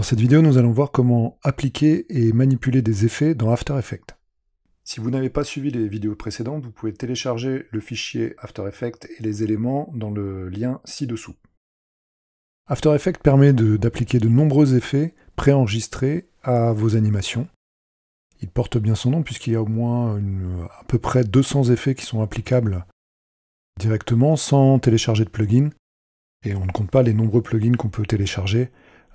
Dans cette vidéo, nous allons voir comment appliquer et manipuler des effets dans After Effects. Si vous n'avez pas suivi les vidéos précédentes, vous pouvez télécharger le fichier After Effects et les éléments dans le lien ci-dessous. After Effects permet d'appliquer de nombreux effets préenregistrés à vos animations. Il porte bien son nom puisqu'il y a au moins à peu près 200 effets qui sont applicables directement sans télécharger de plugin. Et on ne compte pas les nombreux plugins qu'on peut télécharger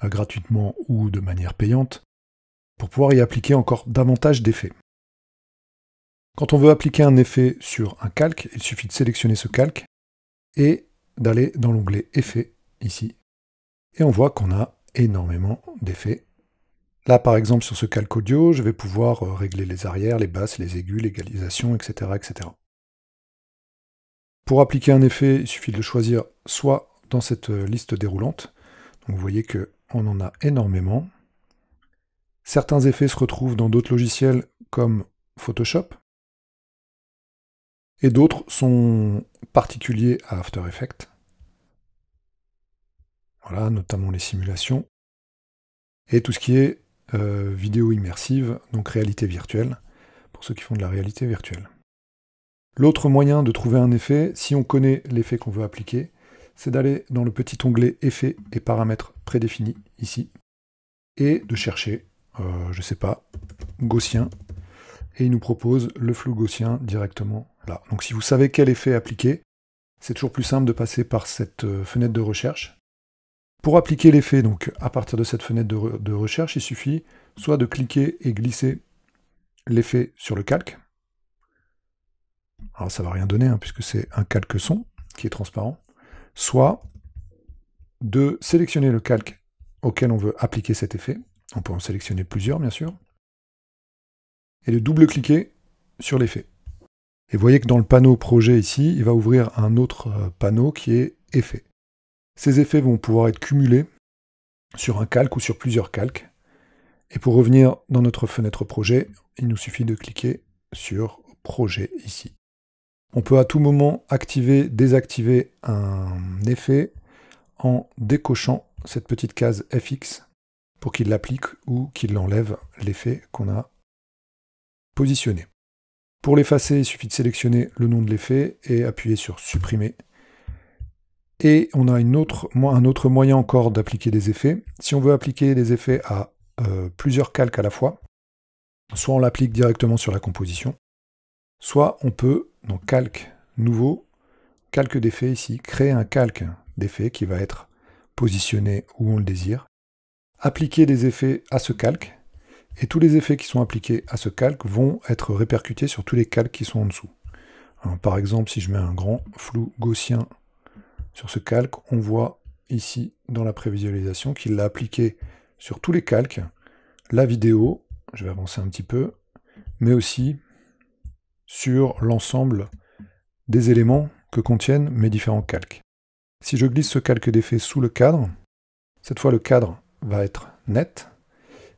gratuitement ou de manière payante pour pouvoir y appliquer encore davantage d'effets. Quand on veut appliquer un effet sur un calque, il suffit de sélectionner ce calque et d'aller dans l'onglet Effets, ici. Et on voit qu'on a énormément d'effets. Là, par exemple, sur ce calque audio, je vais pouvoir régler les arrières, les basses, les aigus, l'égalisation, etc., etc. Pour appliquer un effet, il suffit de le choisir soit dans cette liste déroulante. Donc vous voyez qu'on en a énormément. Certains effets se retrouvent dans d'autres logiciels comme Photoshop. Et d'autres sont particuliers à After Effects. Voilà, notamment les simulations. Et tout ce qui est vidéo immersive, donc réalité virtuelle, pour ceux qui font de la réalité virtuelle. L'autre moyen de trouver un effet, si on connaît l'effet qu'on veut appliquer, c'est d'aller dans le petit onglet Effets et paramètres prédéfinis, ici, et de chercher, je ne sais pas, gaussien, et il nous propose le flou gaussien directement là. Donc si vous savez quel effet appliquer, c'est toujours plus simple de passer par cette fenêtre de recherche. Pour appliquer l'effet, donc à partir de cette fenêtre de recherche, il suffit soit de cliquer et glisser l'effet sur le calque. Alors ça ne va rien donner, puisque c'est un calque son qui est transparent. Soit de sélectionner le calque auquel on veut appliquer cet effet. On peut en sélectionner plusieurs, bien sûr. Et de double-cliquer sur l'effet. Et vous voyez que dans le panneau projet ici, il va ouvrir un autre panneau qui est effet. Ces effets vont pouvoir être cumulés sur un calque ou sur plusieurs calques. Et pour revenir dans notre fenêtre projet, il nous suffit de cliquer sur projet ici. On peut à tout moment activer, désactiver un effet en décochant cette petite case FX pour qu'il l'applique ou qu'il enlève l'effet qu'on a positionné. Pour l'effacer, il suffit de sélectionner le nom de l'effet et appuyer sur supprimer. Et on a un autre moyen encore d'appliquer des effets. Si on veut appliquer des effets à plusieurs calques à la fois, soit on l'applique directement sur la composition, soit on peut, dans calque nouveau, calque d'effet ici, créer un calque d'effet qui va être positionné où on le désire, appliquer des effets à ce calque, et tous les effets qui sont appliqués à ce calque vont être répercutés sur tous les calques qui sont en dessous. Alors, par exemple, si je mets un grand flou gaussien sur ce calque, on voit ici dans la prévisualisation qu'il l'a appliqué sur tous les calques, la vidéo, je vais avancer un petit peu, mais aussi sur l'ensemble des éléments que contiennent mes différents calques. Si je glisse ce calque d'effet sous le cadre, cette fois le cadre va être net,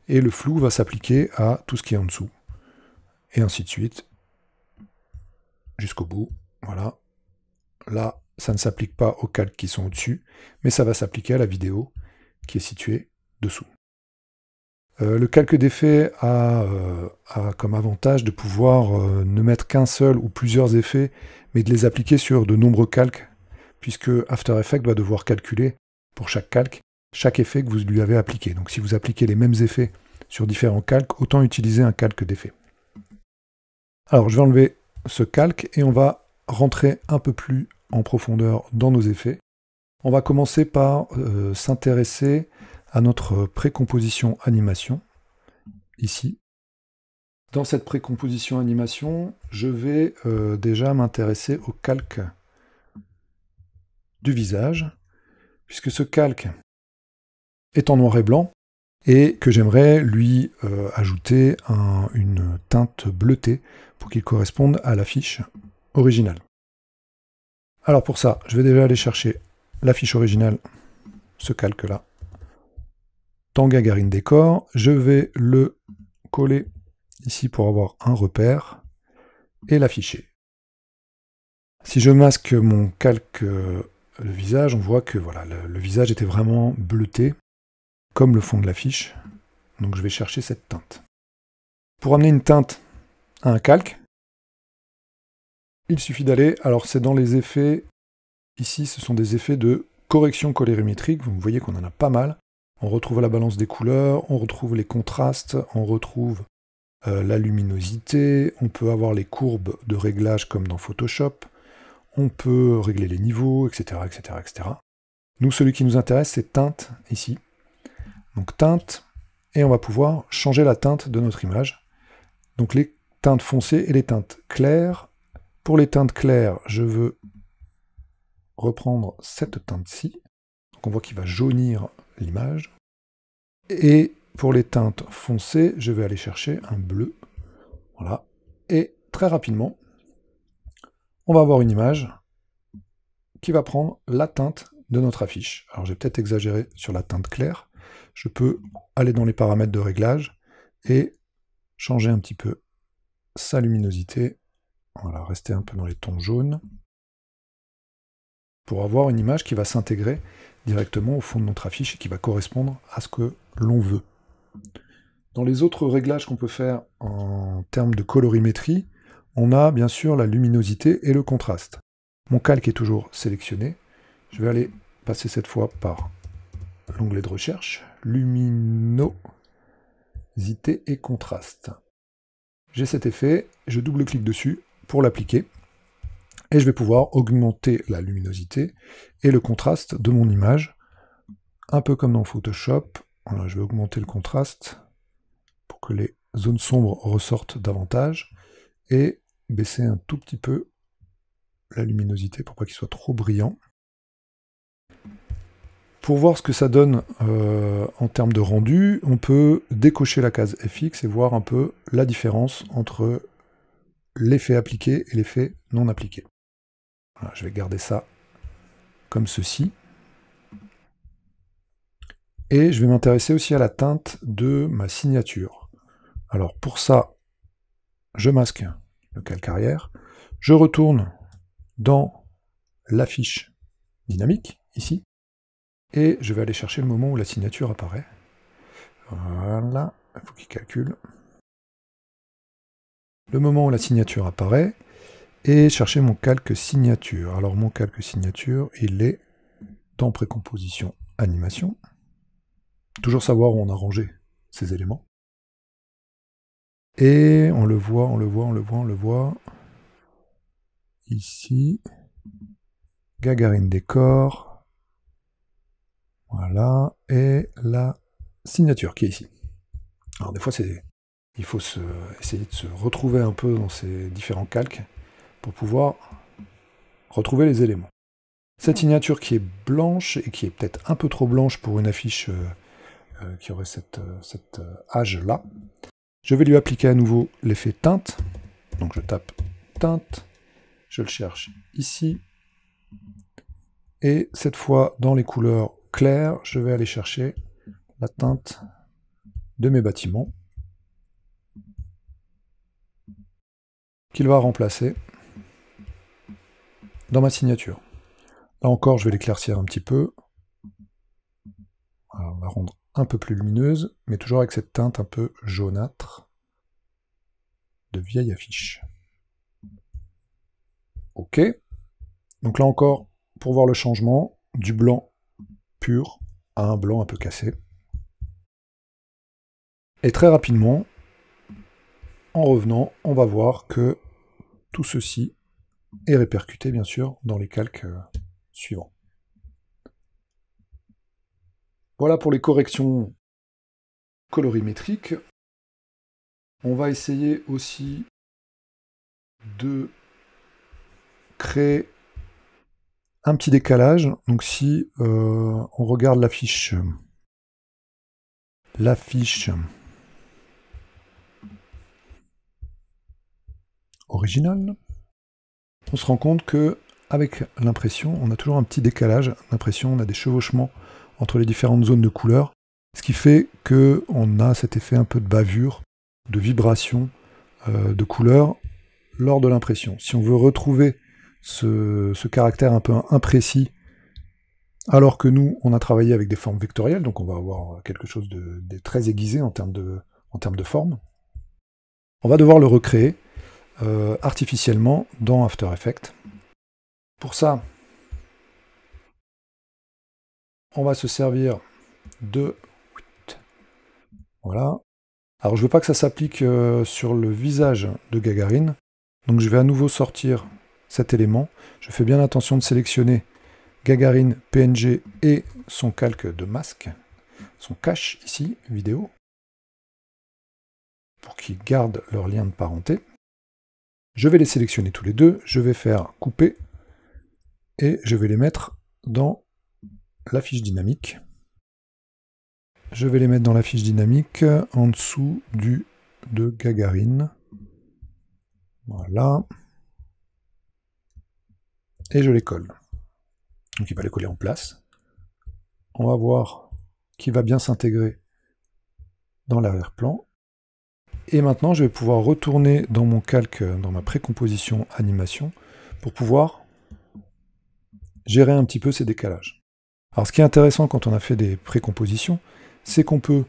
et le flou va s'appliquer à tout ce qui est en dessous. Et ainsi de suite, jusqu'au bout. Voilà. Là, ça ne s'applique pas aux calques qui sont au-dessus, mais ça va s'appliquer à la vidéo qui est située dessous. Le calque d'effet a comme avantage de pouvoir ne mettre qu'un seul ou plusieurs effets, mais de les appliquer sur de nombreux calques, puisque After Effects va devoir calculer pour chaque calque, chaque effet que vous lui avez appliqué. Donc si vous appliquez les mêmes effets sur différents calques, autant utiliser un calque d'effet. Alors je vais enlever ce calque et on va rentrer un peu plus en profondeur dans nos effets. On va commencer par s'intéresser à notre précomposition animation, ici. Dans cette précomposition animation, je vais déjà m'intéresser au calque du visage, puisque ce calque est en noir et blanc, et que j'aimerais lui ajouter une teinte bleutée pour qu'il corresponde à l'affiche originale. Alors pour ça, je vais déjà aller chercher l'affiche originale, ce calque-là, dans Gagarine Décor. Je vais le coller ici pour avoir un repère et l'afficher. Si je masque mon calque, le visage, on voit que voilà, le visage était vraiment bleuté. comme le fond de l'affiche. Donc je vais chercher cette teinte. Pour amener une teinte à un calque, il suffit d'aller, alors c'est dans les effets, ici ce sont des effets de correction colorimétrique, vous voyez qu'on en a pas mal. On retrouve la balance des couleurs, on retrouve les contrastes, on retrouve la luminosité, on peut avoir les courbes de réglage comme dans Photoshop, on peut régler les niveaux, etc., etc., etc. Nous, celui qui nous intéresse, c'est teinte, ici. Donc teinte, et on va pouvoir changer la teinte de notre image. Donc les teintes foncées et les teintes claires. Pour les teintes claires, je veux reprendre cette teinte-ci. Donc on voit qu'il va jaunir l'image. Et pour les teintes foncées, je vais aller chercher un bleu. Voilà. Et très rapidement, on va avoir une image qui va prendre la teinte de notre affiche. Alors j'ai peut-être exagéré sur la teinte claire. Je peux aller dans les paramètres de réglage et changer un petit peu sa luminosité. Voilà, rester un peu dans les tons jaunes pour avoir une image qui va s'intégrer directement au fond de notre affiche et qui va correspondre à ce que l'on veut. Dans les autres réglages qu'on peut faire en termes de colorimétrie, on a bien sûr la luminosité et le contraste. Mon calque est toujours sélectionné. Je vais aller passer cette fois par l'onglet de recherche, luminosité et contraste. J'ai cet effet, je double-clique dessus pour l'appliquer, et je vais pouvoir augmenter la luminosité et le contraste de mon image, un peu comme dans Photoshop. Voilà, je vais augmenter le contraste pour que les zones sombres ressortent davantage, et baisser un tout petit peu la luminosité pour pas qu'il soit trop brillant. Pour voir ce que ça donne en termes de rendu, on peut décocher la case FX et voir un peu la différence entre l'effet appliqué et l'effet non appliqué. Voilà, je vais garder ça comme ceci. Et je vais m'intéresser aussi à la teinte de ma signature. Alors pour ça, je masque le calque arrière, je retourne dans l'affiche dynamique, ici, et je vais aller chercher le moment où la signature apparaît. Voilà, il faut qu'il calcule. Le moment où la signature apparaît, et chercher mon calque signature. Alors mon calque signature, il est dans précomposition animation. Toujours savoir où on a rangé ces éléments. Et on le voit, on le voit, on le voit, on le voit. Ici, Gagarine décor. Voilà, et la signature qui est ici. Alors des fois, il faut essayer de se retrouver un peu dans ces différents calques pour pouvoir retrouver les éléments. Cette signature qui est blanche, et qui est peut-être un peu trop blanche pour une affiche qui aurait cet âge-là, je vais lui appliquer à nouveau l'effet teinte. Donc je tape teinte, je le cherche ici, et cette fois dans les couleurs claires, je vais aller chercher la teinte de mes bâtiments, qu'il va remplacer dans ma signature. Là encore, je vais l'éclaircir un petit peu. Alors, on va rendre un peu plus lumineuse, mais toujours avec cette teinte un peu jaunâtre de vieille affiche. Ok. Donc là encore, pour voir le changement, du blanc pur à un blanc un peu cassé. Et très rapidement, en revenant, on va voir que tout ceci est répercuté, bien sûr, dans les calques suivants. Voilà pour les corrections colorimétriques. On va essayer aussi de créer un petit décalage. Donc si on regarde l'affiche originale, on se rend compte que avec l'impression, on a toujours un petit décalage. L'impression, on a des chevauchements entre les différentes zones de couleurs, ce qui fait qu'on a cet effet un peu de bavure, de vibration de couleurs lors de l'impression. Si on veut retrouver ce caractère un peu imprécis alors que nous, on a travaillé avec des formes vectorielles, donc on va avoir quelque chose de très aiguisé en termes de forme. On va devoir le recréer artificiellement dans After Effects. Pour ça, on va se servir de... Voilà. Alors je ne veux pas que ça s'applique sur le visage de Gagarine, donc je vais à nouveau sortir cet élément. Je fais bien attention de sélectionner Gagarine PNG et son calque de masque, son cache ici, vidéo, pour qu'ils gardent leur lien de parenté. Je vais les sélectionner tous les deux, je vais faire couper, et je vais les mettre dans la fiche dynamique. Je vais les mettre dans la fiche dynamique en dessous de Gagarine. Voilà. Et je les colle. Donc il va les coller en place. On va voir qu'il va bien s'intégrer dans l'arrière-plan. Et maintenant, je vais pouvoir retourner dans mon calque, dans ma précomposition animation, pour pouvoir gérer un petit peu ces décalages. Alors ce qui est intéressant quand on a fait des précompositions, c'est qu'on peut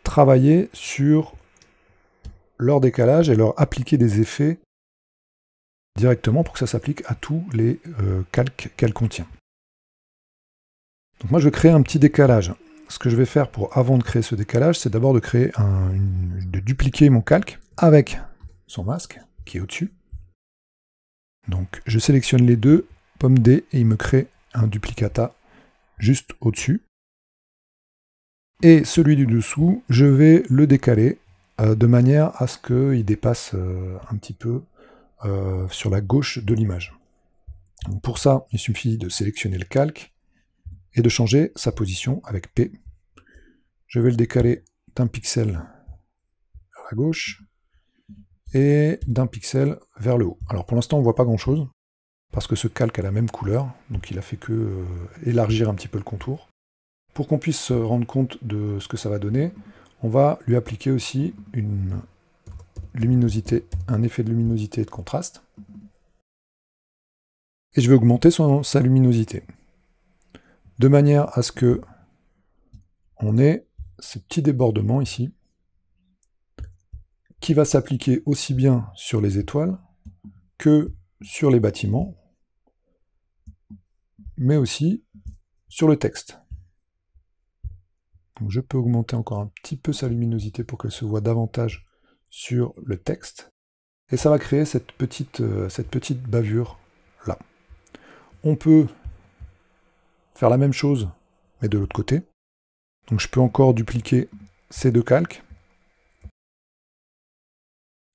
travailler sur leur décalage et leur appliquer des effets directement pour que ça s'applique à tous les calques qu'elle contient. Donc moi je vais créer un petit décalage. Ce que je vais faire avant de créer ce décalage, c'est d'abord de créer de dupliquer mon calque avec son masque qui est au-dessus. Donc je sélectionne les deux, pomme D, et il me crée un duplicata juste au-dessus. Et celui du dessous, je vais le décaler de manière à ce qu'il dépasse un petit peu sur la gauche de l'image. Pour ça, il suffit de sélectionner le calque et de changer sa position avec P. Je vais le décaler d'un pixel vers la gauche et d'un pixel vers le haut. Alors pour l'instant, on ne voit pas grand-chose, parce que ce calque a la même couleur, donc il a fait que élargir un petit peu le contour. Pour qu'on puisse se rendre compte de ce que ça va donner, on va lui appliquer aussi une luminosité, un effet de luminosité et de contraste. Et je vais augmenter sa luminosité, de manière à ce que on ait ce petit débordement ici, qui va s'appliquer aussi bien sur les étoiles que sur les bâtiments, mais aussi sur le texte. Donc je peux augmenter encore un petit peu sa luminosité pour qu'elle se voit davantage sur le texte, et ça va créer cette petite bavure là. On peut faire la même chose, mais de l'autre côté. Donc je peux encore dupliquer ces deux calques,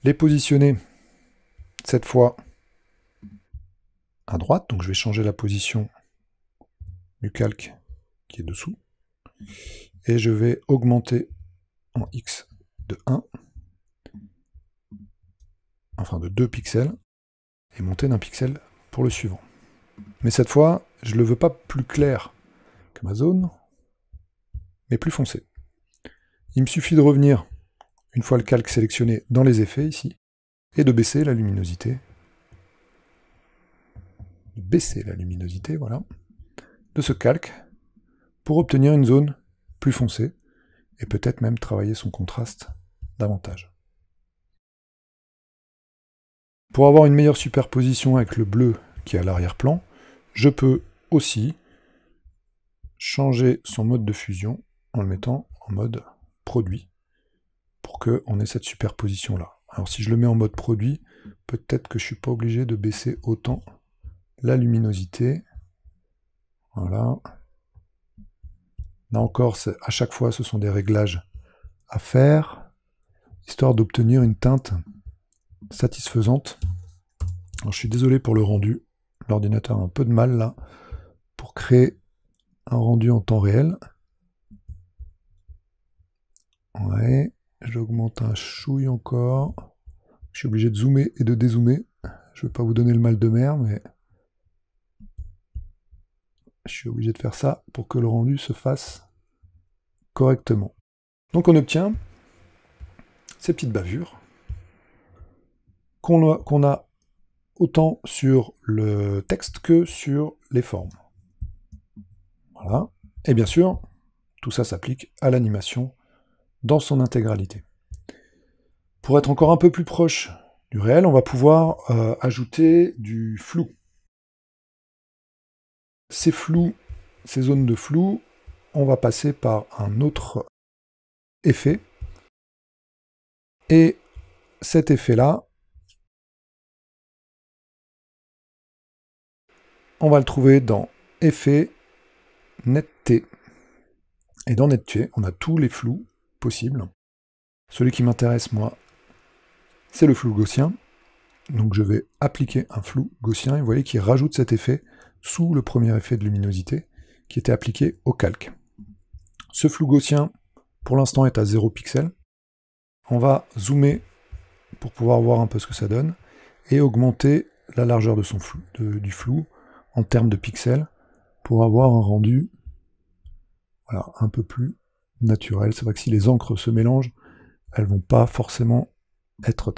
les positionner cette fois à droite, donc je vais changer la position du calque qui est dessous, et je vais augmenter en X de 1, enfin de 2 pixels, et monter d'un pixel pour le suivant. Mais cette fois, je ne le veux pas plus clair que ma zone, mais plus foncé. Il me suffit de revenir, une fois le calque sélectionné, dans les effets ici, et de baisser la luminosité. Voilà, de ce calque, pour obtenir une zone plus foncée, et peut-être même travailler son contraste davantage. Pour avoir une meilleure superposition avec le bleu qui est à l'arrière-plan, je peux aussi changer son mode de fusion en le mettant en mode produit, pour qu'on ait cette superposition là. Alors si je le mets en mode produit, peut-être que je ne suis pas obligé de baisser autant la luminosité. Voilà. Là encore, à chaque fois, ce sont des réglages à faire, histoire d'obtenir une teinte satisfaisante. Alors, je suis désolé pour le rendu. L'ordinateur a un peu de mal là pour créer un rendu en temps réel. Ouais, j'augmente un chouille encore. Je suis obligé de zoomer et de dézoomer. Je ne vais pas vous donner le mal de mer, mais je suis obligé de faire ça pour que le rendu se fasse correctement. Donc on obtient ces petites bavures qu'on a autant sur le texte que sur les formes. Voilà. Et bien sûr, tout ça s'applique à l'animation dans son intégralité. Pour être encore un peu plus proche du réel, on va pouvoir ajouter du flou. Ces zones de flou, on va passer par un autre effet. Et cet effet-là, on va le trouver dans Effet, Netteté. Et dans Netteté, on a tous les flous possibles. Celui qui m'intéresse, moi, c'est le flou gaussien. Donc je vais appliquer un flou gaussien, et vous voyez qu'il rajoute cet effet sous le premier effet de luminosité qui était appliqué au calque. Ce flou gaussien, pour l'instant, est à 0 pixels. On va zoomer pour pouvoir voir un peu ce que ça donne, et augmenter la largeur de du flou en termes de pixels, pour avoir un rendu voilà, un peu plus naturel. C'est vrai que si les encres se mélangent, elles vont pas forcément être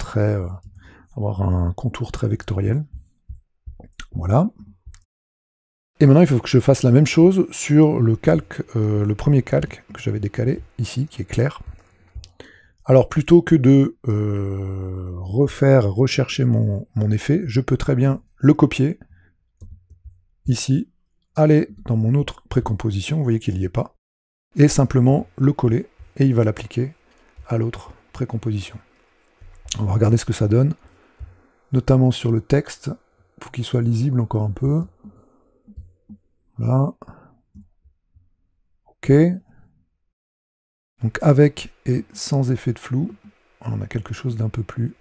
avoir un contour très vectoriel. Voilà. Et maintenant, il faut que je fasse la même chose sur le calque, le premier calque que j'avais décalé ici, qui est clair. Alors, plutôt que de rechercher mon effet, je peux très bien le copier ici, aller dans mon autre précomposition, vous voyez qu'il n'y est pas, et simplement le coller, et il va l'appliquer à l'autre précomposition. On va regarder ce que ça donne, notamment sur le texte, pour qu'il soit lisible encore un peu. Là. OK. Donc avec et sans effet de flou, on a quelque chose d'un peu plus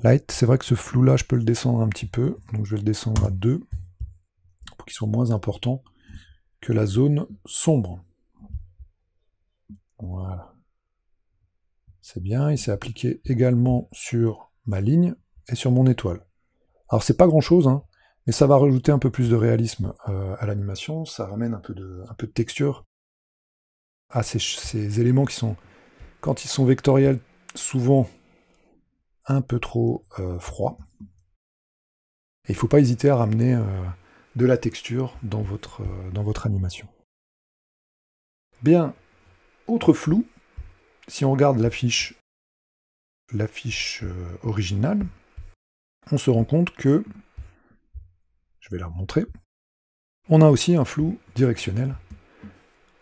light. C'est vrai que ce flou-là, je peux le descendre un petit peu. Donc je vais le descendre à 2, pour qu'il soit moins important que la zone sombre. Voilà. C'est bien, il s'est appliqué également sur ma ligne et sur mon étoile. Alors c'est pas grand-chose, hein, mais ça va rajouter un peu plus de réalisme à l'animation, ça ramène un peu de texture à ces éléments qui sont, quand ils sont vectoriels, souvent un peu trop froids. Et il ne faut pas hésiter à ramener de la texture dans votre animation. Bien, autre flou, si on regarde l'affiche originale, on se rend compte que, je vais la remontrer, on a aussi un flou directionnel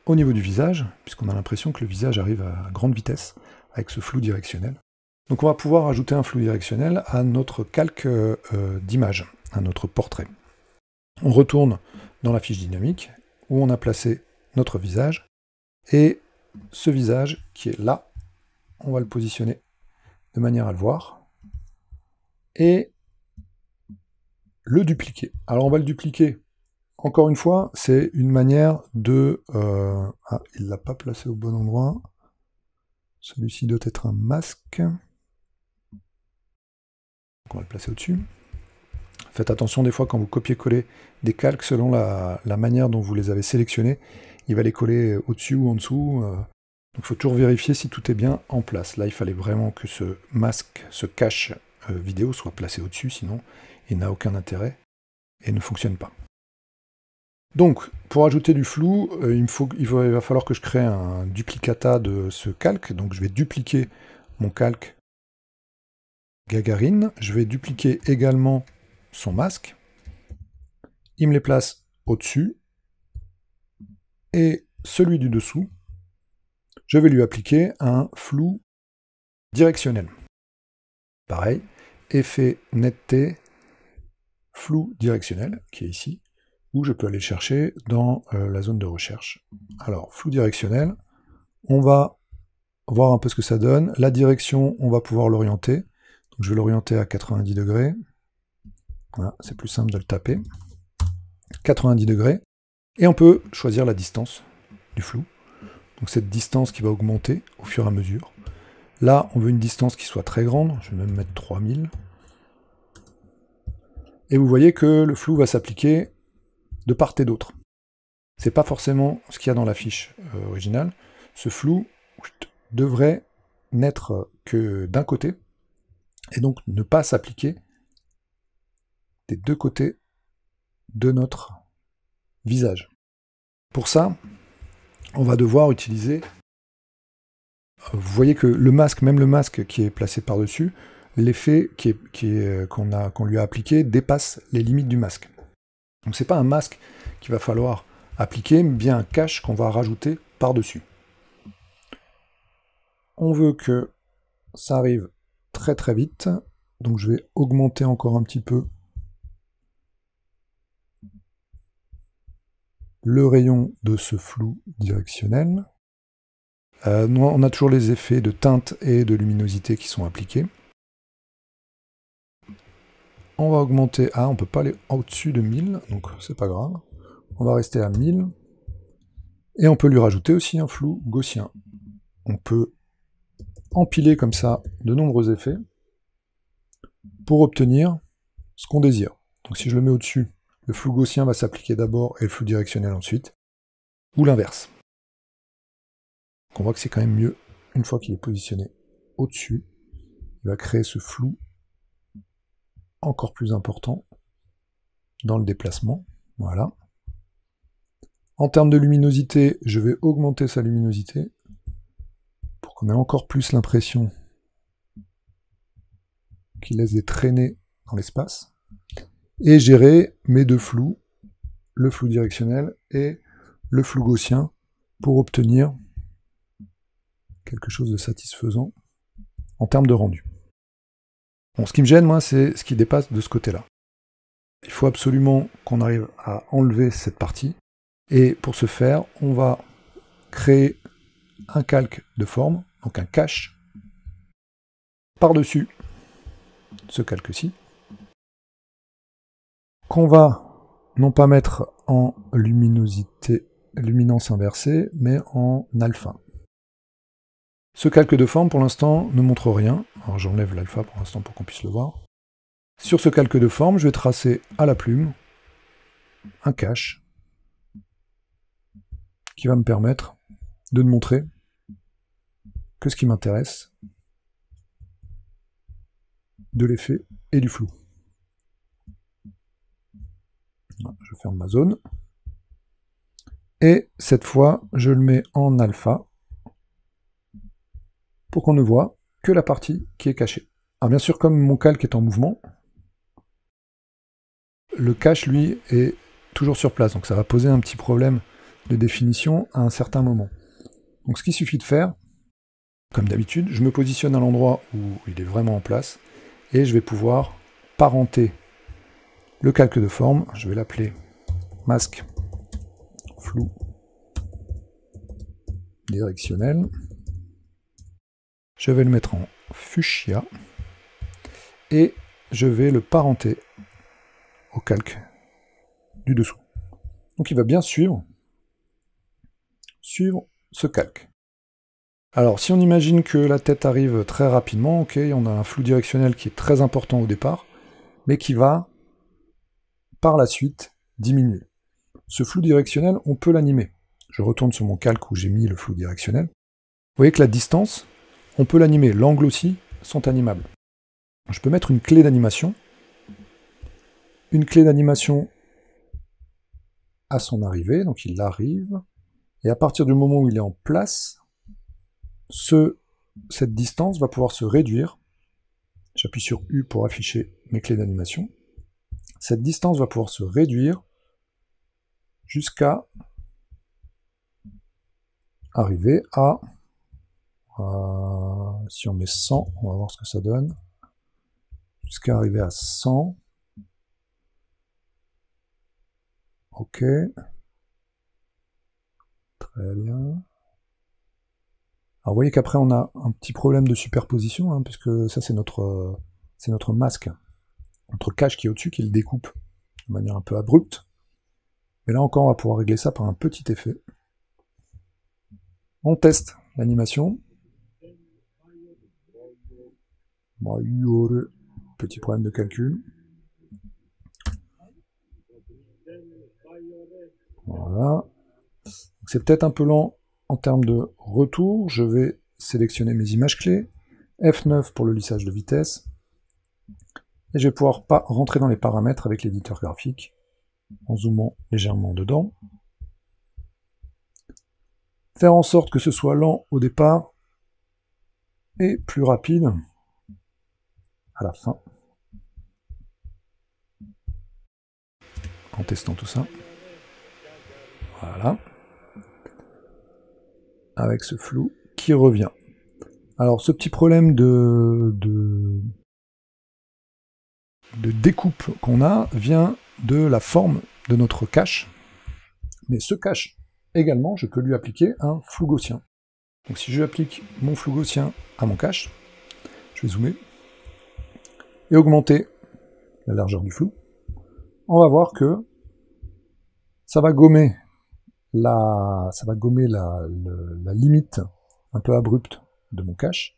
au niveau du visage, puisqu'on a l'impression que le visage arrive à grande vitesse avec ce flou directionnel. Donc on va pouvoir ajouter un flou directionnel à notre calque d'image, à notre portrait. On retourne dans la fiche dynamique, où on a placé notre visage, et ce visage qui est là, on va le positionner de manière à le voir, et le dupliquer. Alors on va le dupliquer, encore une fois, c'est une manière de... Ah, il ne l'a pas placé au bon endroit. Celui-ci doit être un masque. Donc on va le placer au-dessus. Faites attention des fois quand vous copiez-collez des calques, selon la manière dont vous les avez sélectionnés, il va les coller au-dessus ou en dessous. Donc il faut toujours vérifier si tout est bien en place. Là, il fallait vraiment que ce masque, ce cache vidéo soit placé au-dessus, sinon il n'a aucun intérêt et ne fonctionne pas. Donc, pour ajouter du flou, il va falloir que je crée un duplicata de ce calque. Donc je vais dupliquer mon calque Gagarine. Je vais dupliquer également son masque. Il me les place au-dessus. Et celui du dessous, je vais lui appliquer un flou directionnel. Pareil, effet netteté, flou directionnel, qui est ici, où je peux aller chercher dans la zone de recherche. Alors, flou directionnel, on va voir un peu ce que ça donne. La direction, on va pouvoir l'orienter. Donc je vais l'orienter à 90 degrés. Voilà, c'est plus simple de le taper. 90 degrés. Et on peut choisir la distance du flou. Donc cette distance qui va augmenter au fur et à mesure. Là, on veut une distance qui soit très grande. Je vais même mettre 3000. Et vous voyez que le flou va s'appliquer de part et d'autre. C'est pas forcément ce qu'il y a dans la fiche originale. Ce flou devrait n'être que d'un côté, et donc ne pas s'appliquer des deux côtés de notre visage. Pour ça, on va devoir utiliser... Vous voyez que le masque, même le masque qui est placé par-dessus, l'effet qu'on lui a appliqué dépasse les limites du masque. Donc c'est pas un masque qu'il va falloir appliquer, mais bien un cache qu'on va rajouter par-dessus. On veut que ça arrive très très vite, donc je vais augmenter encore un petit peu le rayon de ce flou directionnel. On a toujours les effets de teinte et de luminosité qui sont appliqués. On va augmenter... Ah, on peut pas aller au-dessus de 1000, donc c'est pas grave. On va rester à 1000. Et on peut lui rajouter aussi un flou gaussien. On peut empiler comme ça de nombreux effets pour obtenir ce qu'on désire. Donc si je le mets au-dessus, le flou gaussien va s'appliquer d'abord et le flou directionnel ensuite, ou l'inverse. On voit que c'est quand même mieux, une fois qu'il est positionné au-dessus, il va créer ce flou encore plus important dans le déplacement. Voilà. En termes de luminosité, je vais augmenter sa luminosité pour qu'on ait encore plus l'impression qu'il laisse des traînées dans l'espace. Et gérer mes deux flous, le flou directionnel et le flou gaussien, pour obtenir quelque chose de satisfaisant en termes de rendu. Bon, ce qui me gêne, moi, c'est ce qui dépasse de ce côté-là. Il faut absolument qu'on arrive à enlever cette partie. Et pour ce faire, on va créer un calque de forme, donc un cache, par-dessus ce calque-ci, qu'on va non pas mettre en luminance inversée, mais en alpha. Ce calque de forme, pour l'instant, ne montre rien. Alors j'enlève l'alpha pour l'instant pour qu'on puisse le voir. Sur ce calque de forme, je vais tracer à la plume un cache qui va me permettre de ne montrer que ce qui m'intéresse de l'effet et du flou. Je ferme ma zone. Et cette fois, je le mets en alpha pour qu'on ne voit que la partie qui est cachée. Alors bien sûr, comme mon calque est en mouvement, le cache, lui, est toujours sur place. Donc ça va poser un petit problème de définition à un certain moment. Donc ce qu'il suffit de faire, comme d'habitude, je me positionne à l'endroit où il est vraiment en place, et je vais pouvoir parenter le calque de forme. Je vais l'appeler masque flou directionnel. Je vais le mettre en fuchsia, et je vais le parenter au calque du dessous. Donc il va bien suivre ce calque. Alors si on imagine que la tête arrive très rapidement, ok, on a un flou directionnel qui est très important au départ, mais qui va par la suite diminuer. Ce flou directionnel, on peut l'animer. Je retourne sur mon calque où j'ai mis le flou directionnel. Vous voyez que la distance, on peut l'animer. L'angle aussi sont animables. Je peux mettre une clé d'animation. Une clé d'animation à son arrivée, donc il arrive. Et à partir du moment où il est en place, cette distance va pouvoir se réduire. J'appuie sur U pour afficher mes clés d'animation. Cette distance va pouvoir se réduire jusqu'à arriver à... si on met 100, on va voir ce que ça donne. Jusqu'à arriver à 100. Ok. Très bien. Alors vous voyez qu'après on a un petit problème de superposition, hein, puisque ça c'est notre masque, notre cache qui est au-dessus, qui le découpe de manière un peu abrupte. Mais là encore on va pouvoir régler ça par un petit effet. On teste l'animation. Petit problème de calcul. Voilà. C'est peut-être un peu lent en termes de retour. Je vais sélectionner mes images clés. F9 pour le lissage de vitesse. Et je vais pouvoir rentrer dans les paramètres avec l'éditeur graphique en zoomant légèrement dedans. faire en sorte que ce soit lent au départ et plus rapide à la fin, en testant tout ça. Voilà. Avec ce flou qui revient. Alors ce petit problème de découpe qu'on a vient de la forme de notre cache. Mais ce cache également, je peux lui appliquer un flou gaussien. Donc si je applique mon flou gaussien à mon cache, je vais zoomer et augmenter la largeur du flou, on va voir que ça va gommer la limite un peu abrupte de mon cache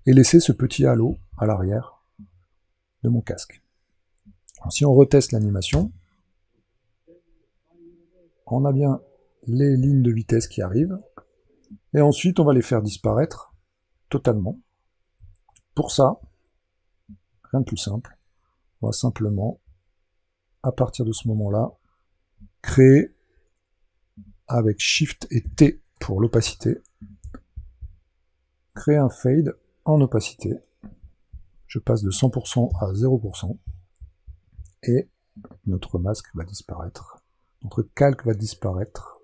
et laisser ce petit halo à l'arrière de mon casque. Alors, si on reteste l'animation, on a bien les lignes de vitesse qui arrivent, et ensuite on va les faire disparaître totalement. Pour ça, rien de plus simple, on va simplement, à partir de ce moment-là, créer avec Shift et T pour l'opacité, créer un fade en opacité. Je passe de 100% à 0%, et notre masque va disparaître. Notre calque va disparaître.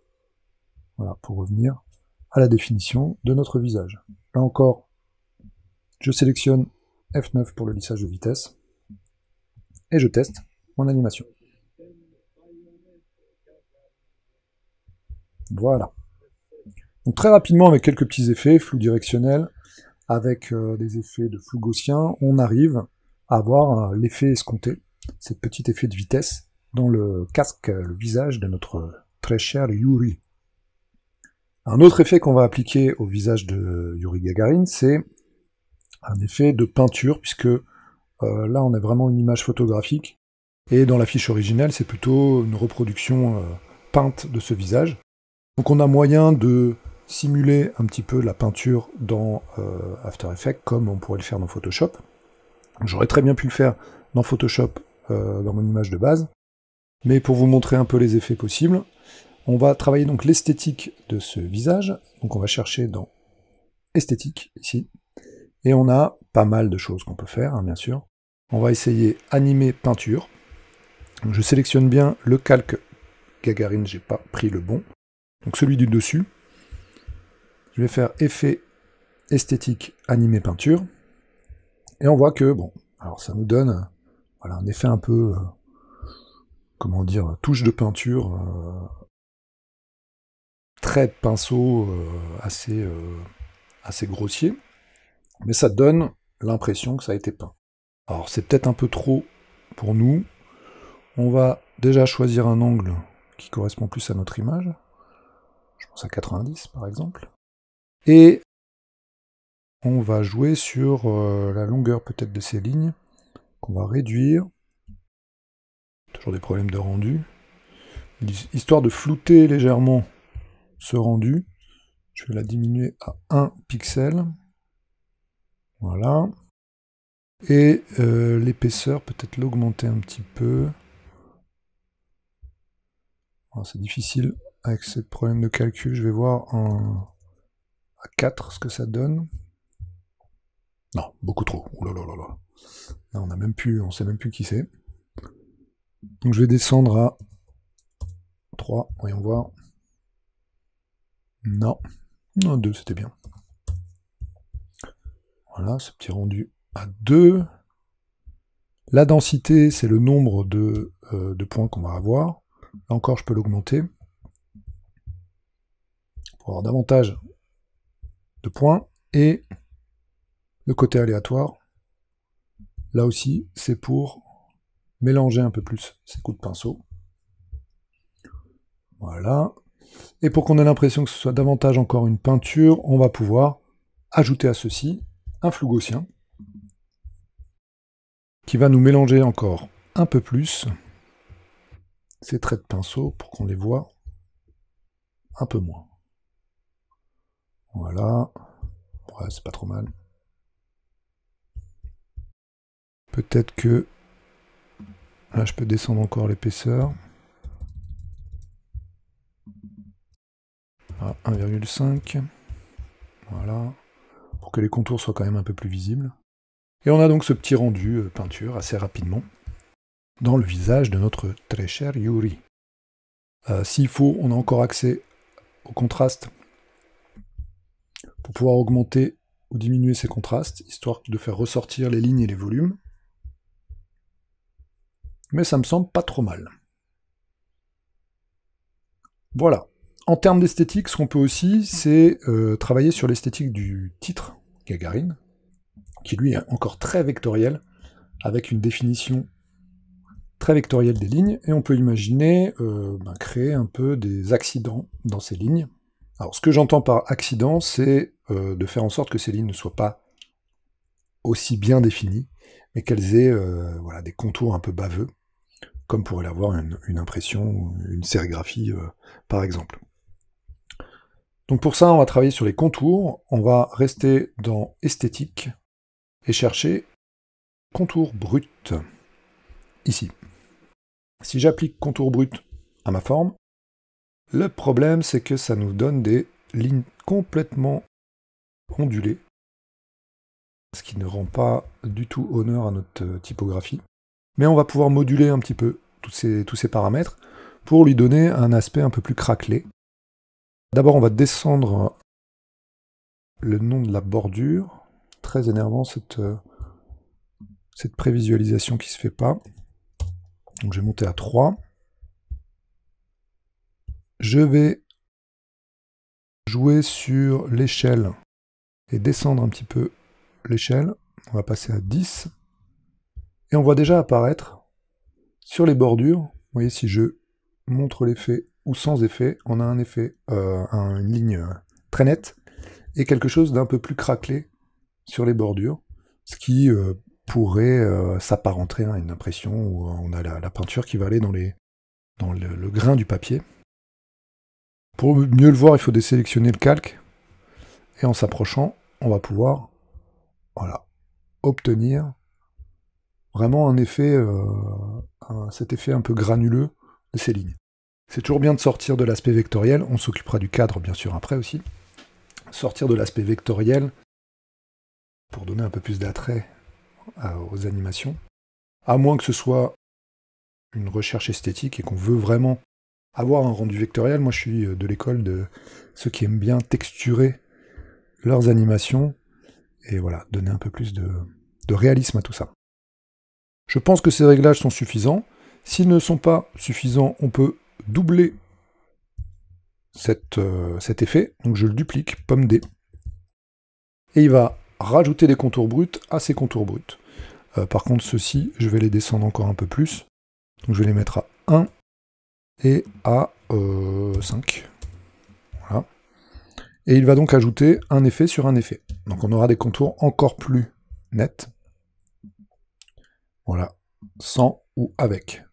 Voilà, pour revenir à la définition de notre visage. Là encore, je sélectionne F9 pour le lissage de vitesse, et je teste mon animation. Voilà. Donc très rapidement, avec quelques petits effets, flou directionnel, avec des effets de flou gaussien, on arrive à avoir l'effet escompté, ce petit effet de vitesse, dans le casque, le visage de notre très cher Yuri. Un autre effet qu'on va appliquer au visage de Yuri Gagarin, c'est un effet de peinture, puisque là on a vraiment une image photographique, et dans la fiche originelle c'est plutôt une reproduction peinte de ce visage. Donc on a moyen de simuler un petit peu la peinture dans After Effects, comme on pourrait le faire dans Photoshop. J'aurais très bien pu le faire dans Photoshop, dans mon image de base, mais pour vous montrer un peu les effets possibles, on va travailler donc l'esthétique de ce visage. Donc on va chercher dans esthétique, ici, et on a pas mal de choses qu'on peut faire, hein, bien sûr. On va essayer animer peinture. Donc je sélectionne bien le calque Gagarin, j'ai pas pris le bon. Donc celui du dessus. Je vais faire effet esthétique animer peinture. Et on voit que, bon, alors ça nous donne voilà, un effet un peu, comment dire, touche de peinture, trait de pinceau assez grossier. Mais ça donne l'impression que ça a été peint. Alors c'est peut-être un peu trop pour nous. On va déjà choisir un angle qui correspond plus à notre image. Je pense à 90 par exemple. Et on va jouer sur la longueur peut-être de ces lignes, qu'on va réduire. Toujours des problèmes de rendu. Histoire de flouter légèrement ce rendu, je vais la diminuer à 1 pixel. Voilà. Et l'épaisseur, peut-être l'augmenter un petit peu. C'est difficile avec ce problème de calcul. Je vais voir à 4 ce que ça donne. Non, beaucoup trop. Ouh là là là là. Là, on sait même plus qui c'est. Donc je vais descendre à 3, voyons voir. Non, 2, c'était bien. Voilà, ce petit rendu à 2. La densité, c'est le nombre de points qu'on va avoir. Là encore, je peux l'augmenter pour avoir davantage de points. Et le côté aléatoire, là aussi, c'est pour mélanger un peu plus ces coups de pinceau. Voilà. Et pour qu'on ait l'impression que ce soit davantage encore une peinture, on va pouvoir ajouter à ceci un flou gaussien qui va nous mélanger encore un peu plus ces traits de pinceau pour qu'on les voit un peu moins. Voilà. Ouais, c'est pas trop mal. Peut-être que là, je peux descendre encore l'épaisseur. à 1,5. Voilà. Pour que les contours soient quand même un peu plus visibles. Et on a donc ce petit rendu peinture assez rapidement dans le visage de notre très cher Yuri. S'il faut, on a encore accès au contraste pour pouvoir augmenter ou diminuer ces contrastes, histoire de faire ressortir les lignes et les volumes. Mais ça me semble pas trop mal. Voilà. En termes d'esthétique, ce qu'on peut aussi, c'est travailler sur l'esthétique du titre, Gagarine, qui lui est encore très vectoriel, avec une définition très vectorielle des lignes, et on peut imaginer créer un peu des accidents dans ces lignes. Alors ce que j'entends par accident, c'est de faire en sorte que ces lignes ne soient pas aussi bien définies, mais qu'elles aient voilà, des contours un peu baveux, comme pourrait l'avoir une impression, une sérigraphie par exemple. Donc pour ça, on va travailler sur les contours, on va rester dans esthétique, et chercher contour brut, ici. Si j'applique contour brut à ma forme, le problème c'est que ça nous donne des lignes complètement ondulées, ce qui ne rend pas du tout honneur à notre typographie. Mais on va pouvoir moduler un petit peu tous ces paramètres pour lui donner un aspect un peu plus craquelé. D'abord on va descendre le nom de la bordure. Très énervant cette prévisualisation qui se fait pas. Donc je vais monter à 3. Je vais jouer sur l'échelle et descendre un petit peu l'échelle. On va passer à 10. Et on voit déjà apparaître sur les bordures, vous voyez, si je montre l'effet ou sans effet, on a un effet, une ligne très nette et quelque chose d'un peu plus craquelé sur les bordures, ce qui pourrait s'apparenter à une impression où on a la peinture qui va aller dans le grain du papier. Pour mieux le voir, il faut désélectionner le calque, et en s'approchant, on va pouvoir voilà, obtenir vraiment un effet, cet effet un peu granuleux de ces lignes. C'est toujours bien de sortir de l'aspect vectoriel, on s'occupera du cadre bien sûr après aussi. Sortir de l'aspect vectoriel pour donner un peu plus d'attrait aux animations, à moins que ce soit une recherche esthétique et qu'on veut vraiment avoir un rendu vectoriel. Moi je suis de l'école de ceux qui aiment bien texturer leurs animations et voilà, donner un peu plus de réalisme à tout ça. Je pense que ces réglages sont suffisants. S'ils ne sont pas suffisants, on peut doubler cet effet. Donc je le duplique, pomme D. Et il va rajouter des contours bruts à ces contours bruts. Par contre, ceux-ci, je vais les descendre encore un peu plus. Donc je vais les mettre à 1 et à 5. Voilà. Et il va donc ajouter un effet sur un effet. Donc on aura des contours encore plus nets. Voilà, sans ou avec.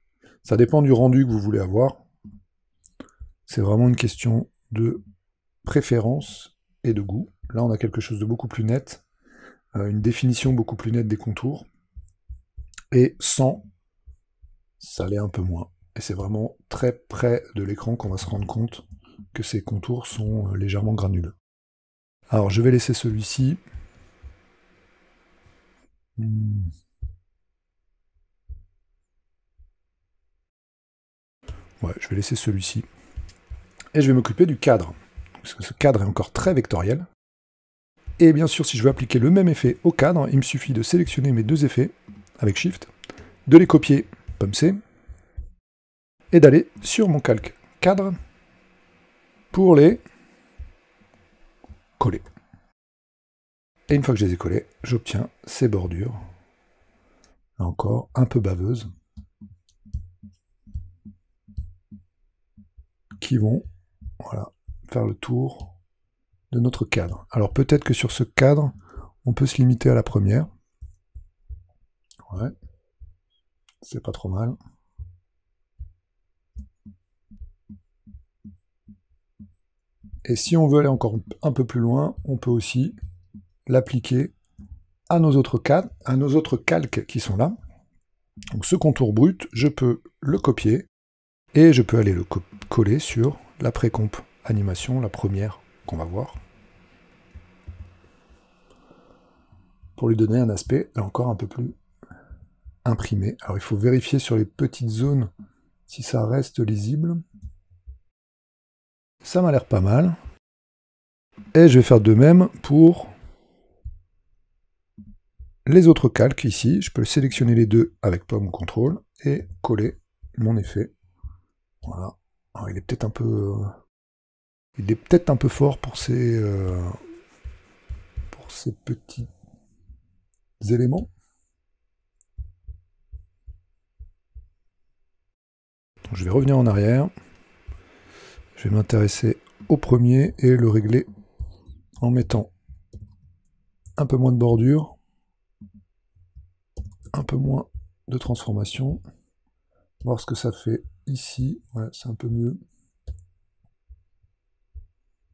Ça dépend du rendu que vous voulez avoir. C'est vraiment une question de préférence et de goût. Là, on a quelque chose de beaucoup plus net, une définition beaucoup plus nette des contours. Et sans, ça l'est un peu moins. Et c'est vraiment très près de l'écran qu'on va se rendre compte que ces contours sont légèrement granuleux. Alors, je vais laisser celui-ci. Ouais, je vais laisser celui-ci. Et je vais m'occuper du cadre, parce que ce cadre est encore très vectoriel. Et bien sûr, si je veux appliquer le même effet au cadre, il me suffit de sélectionner mes deux effets, avec Shift, de les copier, pomme C, et d'aller sur mon calque cadre, pour les coller. Et une fois que je les ai collés, j'obtiens ces bordures, là encore, un peu baveuses, qui vont voilà, faire le tour de notre cadre. Alors peut-être que sur ce cadre, on peut se limiter à la première. Ouais, c'est pas trop mal. Et si on veut aller encore un peu plus loin, on peut aussi l'appliquer à nos autres cadres, à nos autres calques qui sont là. Donc ce contour brut, je peux le copier et je peux aller le coller sur la précomp animation, la première qu'on va voir, pour lui donner un aspect là encore un peu plus imprimé. Alors il faut vérifier sur les petites zones si ça reste lisible. Ça m'a l'air pas mal. Et je vais faire de même pour les autres calques ici. Je peux sélectionner les deux avec pomme ou contrôle et coller mon effet. Voilà. Alors il est peut-être un peu... Il est peut-être un peu fort pour ces petits éléments. Donc je vais revenir en arrière. Je vais m'intéresser au premier et le régler en mettant un peu moins de bordure, un peu moins de transformation. Voir ce que ça fait ici. Ouais, c'est un peu mieux.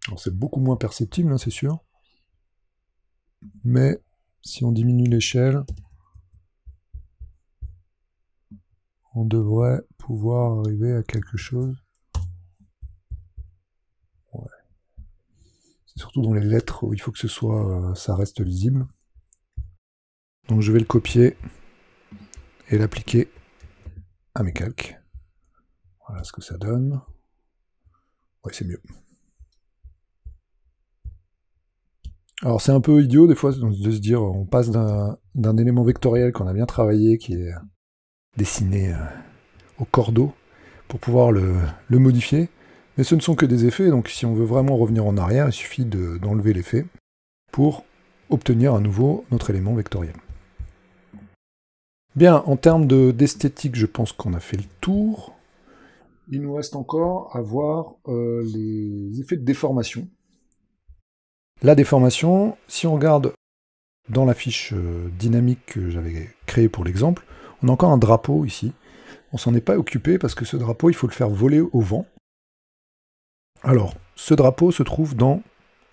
Alors c'est beaucoup moins perceptible, hein, c'est sûr. Mais si on diminue l'échelle, on devrait pouvoir arriver à quelque chose. Ouais. C'est surtout dans les lettres où il faut que ce soit, ça reste lisible. Donc je vais le copier et l'appliquer à mes calques. Voilà ce que ça donne. Ouais, c'est mieux. Alors c'est un peu idiot des fois de se dire on passe d'un élément vectoriel qu'on a bien travaillé, qui est dessiné au cordeau, pour pouvoir le modifier. Mais ce ne sont que des effets, donc si on veut vraiment revenir en arrière, il suffit d'enlever l'effet pour obtenir à nouveau notre élément vectoriel. Bien, en termes d'esthétique, je pense qu'on a fait le tour. Il nous reste encore à voir les effets de déformation. La déformation, si on regarde dans la fiche dynamique que j'avais créée pour l'exemple, on a encore un drapeau ici. On s'en est pas occupé parce que ce drapeau, il faut le faire voler au vent. Alors, ce drapeau se trouve dans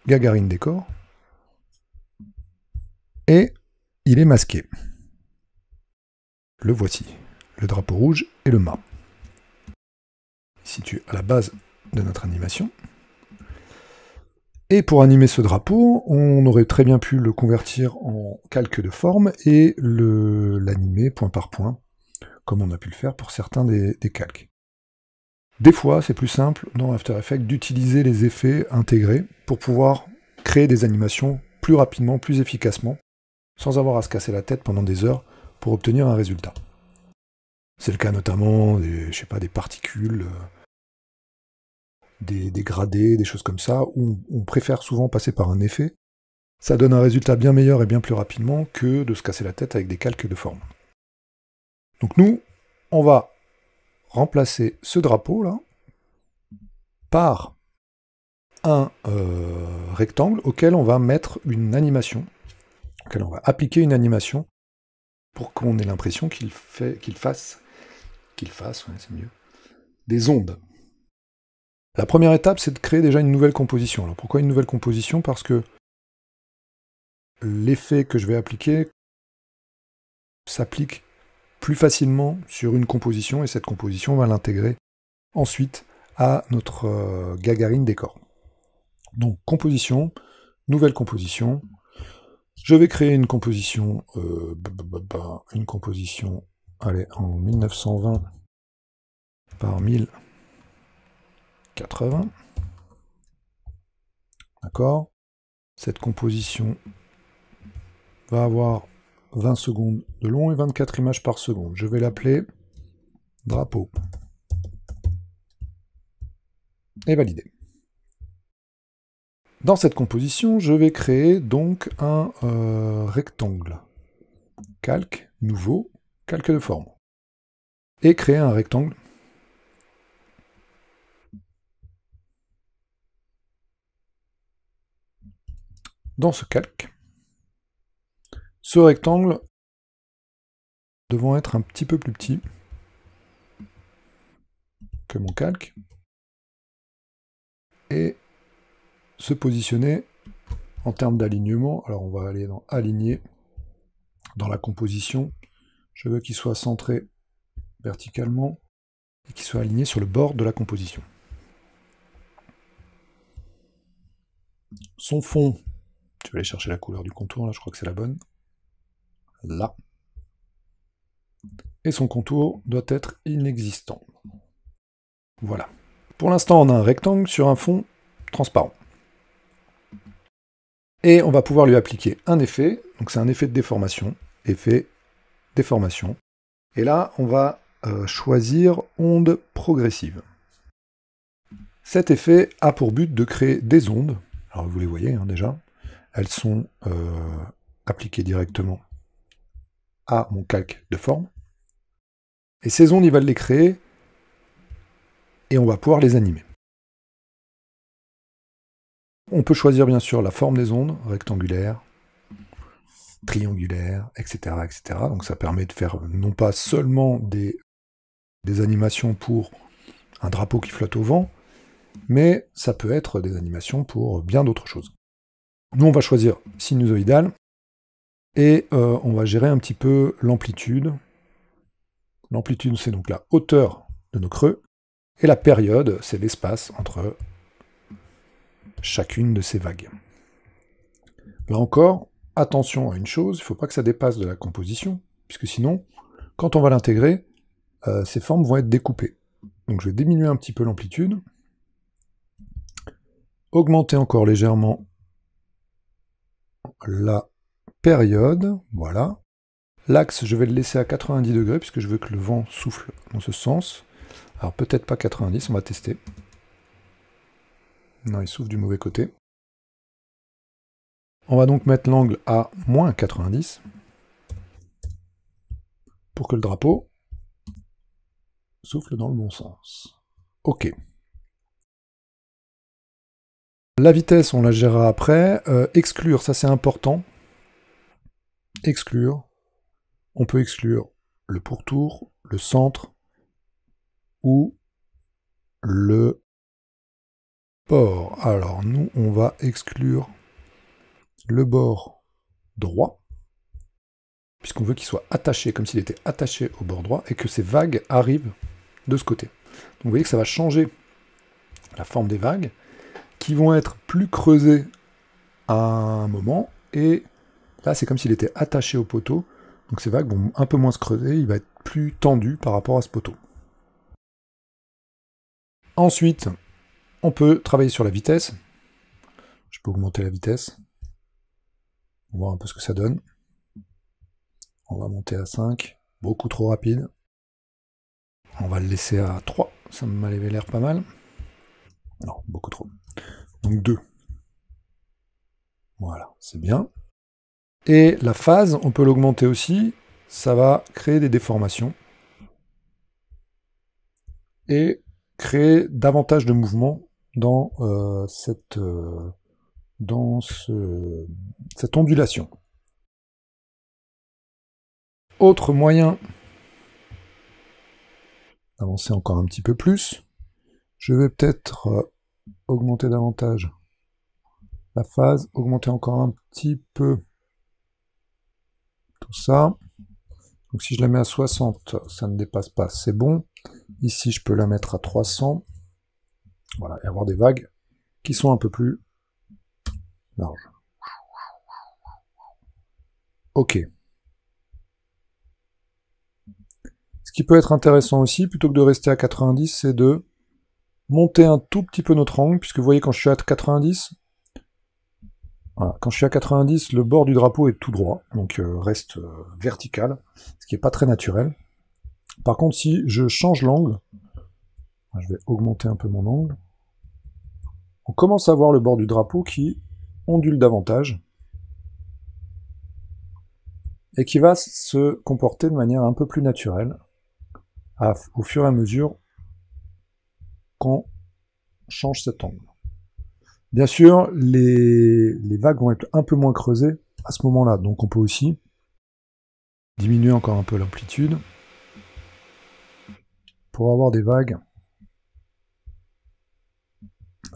Gagarin Décor et il est masqué. Le voici, le drapeau rouge et le mât. Situé à la base de notre animation. Et pour animer ce drapeau, on aurait très bien pu le convertir en calque de forme et l'animer point par point, comme on a pu le faire pour certains des calques. Des fois, c'est plus simple dans After Effects d'utiliser les effets intégrés pour pouvoir créer des animations plus rapidement, plus efficacement, sans avoir à se casser la tête pendant des heures pour obtenir un résultat. C'est le cas notamment des, je sais pas, des particules, des dégradés, des choses comme ça, où on préfère souvent passer par un effet. Ça donne un résultat bien meilleur et bien plus rapidement que de se casser la tête avec des calques de forme. Donc nous, on va remplacer ce drapeau-là par un rectangle auquel on va mettre une animation, auquel on va appliquer une animation pour qu'on ait l'impression qu'il fasse, ouais, c'est mieux, des ondes. La première étape, c'est de créer déjà une nouvelle composition. Alors pourquoi une nouvelle composition? Parce que l'effet que je vais appliquer s'applique plus facilement sur une composition, et cette composition va l'intégrer ensuite à notre Gagarin Décor. Donc composition, nouvelle composition. Je vais créer une composition, allez, en 1920 par 1080. D'accord? Cette composition va avoir 20 secondes de long et 24 images par seconde. Je vais l'appeler drapeau. Et valider. Dans cette composition, je vais créer donc un rectangle. Calque, nouveau, calque de forme. Et créer un rectangle. Dans ce calque. Ce rectangle devant être un petit peu plus petit que mon calque. Et se positionner en termes d'alignement. Alors on va aller dans aligner, dans la composition. Je veux qu'il soit centré verticalement et qu'il soit aligné sur le bord de la composition. Son fond, je vais aller chercher la couleur du contour, là je crois que c'est la bonne. Là. Et son contour doit être inexistant. Voilà. Pour l'instant, on a un rectangle sur un fond transparent. Et on va pouvoir lui appliquer un effet, donc c'est un effet de déformation, effet, déformation. Et là, on va choisir onde progressive. Cet effet a pour but de créer des ondes. Alors vous les voyez hein, déjà, elles sont appliquées directement à mon calque de forme. Et ces ondes, il va les créer et on va pouvoir les animer. On peut choisir bien sûr la forme des ondes, rectangulaire, triangulaire, etc., etc. Donc ça permet de faire non pas seulement des animations pour un drapeau qui flotte au vent, mais ça peut être des animations pour bien d'autres choses. Nous, on va choisir sinusoïdal, et on va gérer un petit peu l'amplitude. L'amplitude, c'est donc la hauteur de nos creux, et la période, c'est l'espace entre chacune de ces vagues. Là encore, attention à une chose, il ne faut pas que ça dépasse de la composition, puisque sinon, quand on va l'intégrer, ces formes vont être découpées. Donc je vais diminuer un petit peu l'amplitude, augmenter encore légèrement la période, voilà. L'axe, je vais le laisser à 90 degrés, puisque je veux que le vent souffle dans ce sens. Alors peut-être pas 90, on va tester. Non, il souffle du mauvais côté. On va donc mettre l'angle à moins 90, pour que le drapeau souffle dans le bon sens. Ok. La vitesse, on la gérera après. Exclure, ça c'est important. Exclure. On peut exclure le pourtour, le centre ou le bord. Alors nous, on va exclure le bord droit, puisqu'on veut qu'il soit attaché, comme s'il était attaché au bord droit, et que ces vagues arrivent de ce côté. Donc vous voyez que ça va changer la forme des vagues, qui vont être plus creusées à un moment, et là c'est comme s'il était attaché au poteau, donc ces vagues vont un peu moins se creuser, il va être plus tendu par rapport à ce poteau. Ensuite, on peut travailler sur la vitesse. Je peux augmenter la vitesse. On va voir un peu ce que ça donne. On va monter à 5, beaucoup trop rapide. On va le laisser à 3, ça m'avait l'air pas mal. Non, beaucoup trop. Donc 2. Voilà, c'est bien. Et la phase, on peut l'augmenter aussi. Ça va créer des déformations. Et créer davantage de mouvement dans cette ondulation. Autre moyen d'avancer encore un petit peu plus, je vais peut-être augmenter davantage la phase, augmenter encore un petit peu tout ça. Donc si je la mets à 60, ça ne dépasse pas, c'est bon. Ici, je peux la mettre à 300. Voilà, et avoir des vagues qui sont un peu plus larges. Ok. Ce qui peut être intéressant aussi, plutôt que de rester à 90, c'est de monter un tout petit peu notre angle, puisque vous voyez quand je suis à 90, voilà, quand je suis à 90, le bord du drapeau est tout droit, donc reste vertical, ce qui n'est pas très naturel. Par contre, si je change l'angle, je vais augmenter un peu mon angle, on commence à voir le bord du drapeau qui ondule davantage, et qui va se comporter de manière un peu plus naturelle, au fur et à mesure qu'on change cet angle. Bien sûr, les vagues vont être un peu moins creusées à ce moment-là, donc on peut aussi diminuer encore un peu l'amplitude pour avoir des vagues.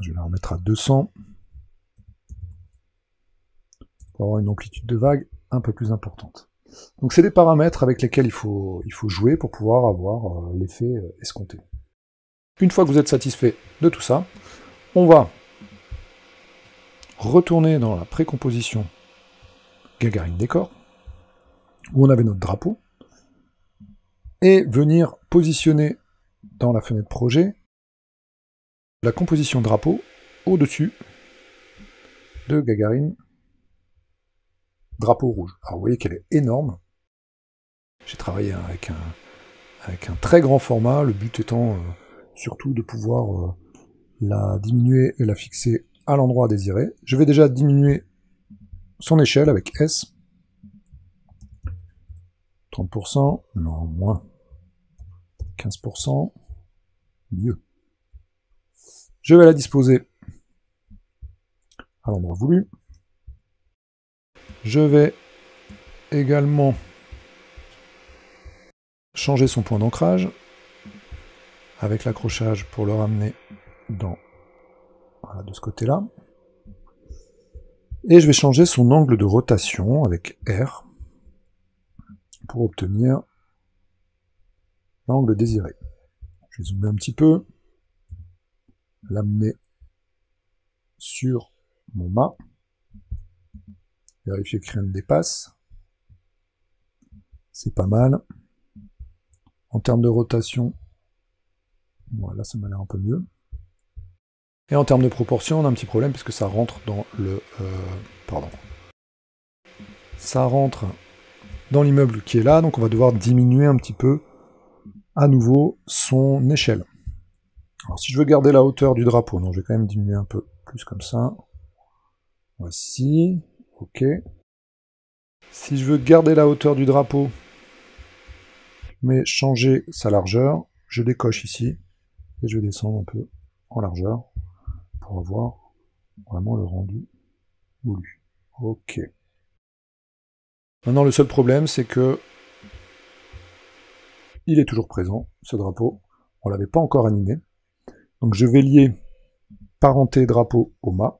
Je vais la remettre à 200 pour avoir une amplitude de vague un peu plus importante. Donc c'est des paramètres avec lesquels il faut jouer pour pouvoir avoir l'effet escompté. Une fois que vous êtes satisfait de tout ça, on va retourner dans la précomposition Gagarine Décor, où on avait notre drapeau, et venir positionner dans la fenêtre projet la composition drapeau au-dessus de Gagarine drapeau rouge. Alors vous voyez qu'elle est énorme. J'ai travaillé avec un très grand format, le but étant surtout de pouvoir la diminuer et la fixer à l'endroit désiré. Je vais déjà diminuer son échelle avec S. 30%, non, moins. 15%, mieux. Je vais la disposer à l'endroit voulu. Je vais également changer son point d'ancrage avec l'accrochage pour le ramener dans, voilà, de ce côté-là. Et je vais changer son angle de rotation avec R pour obtenir l'angle désiré. Je vais zoomer un petit peu, l'amener sur mon mât, vérifier que rien ne dépasse. C'est pas mal. En termes de rotation, voilà, ça m'a l'air un peu mieux. Et en termes de proportion, on a un petit problème puisque ça rentre dans le... Ça rentre dans l'immeuble qui est là, donc on va devoir diminuer un petit peu à nouveau son échelle. Alors si je veux garder la hauteur du drapeau, non, je vais quand même diminuer un peu plus comme ça. Voici, ok. Si je veux garder la hauteur du drapeau, mais changer sa largeur, je décoche ici, et je vais descendre un peu en largeur, pour avoir vraiment le rendu voulu. Ok. Maintenant, le seul problème, c'est que il est toujours présent, ce drapeau. On ne l'avait pas encore animé. Donc je vais lier parenté drapeau au mât.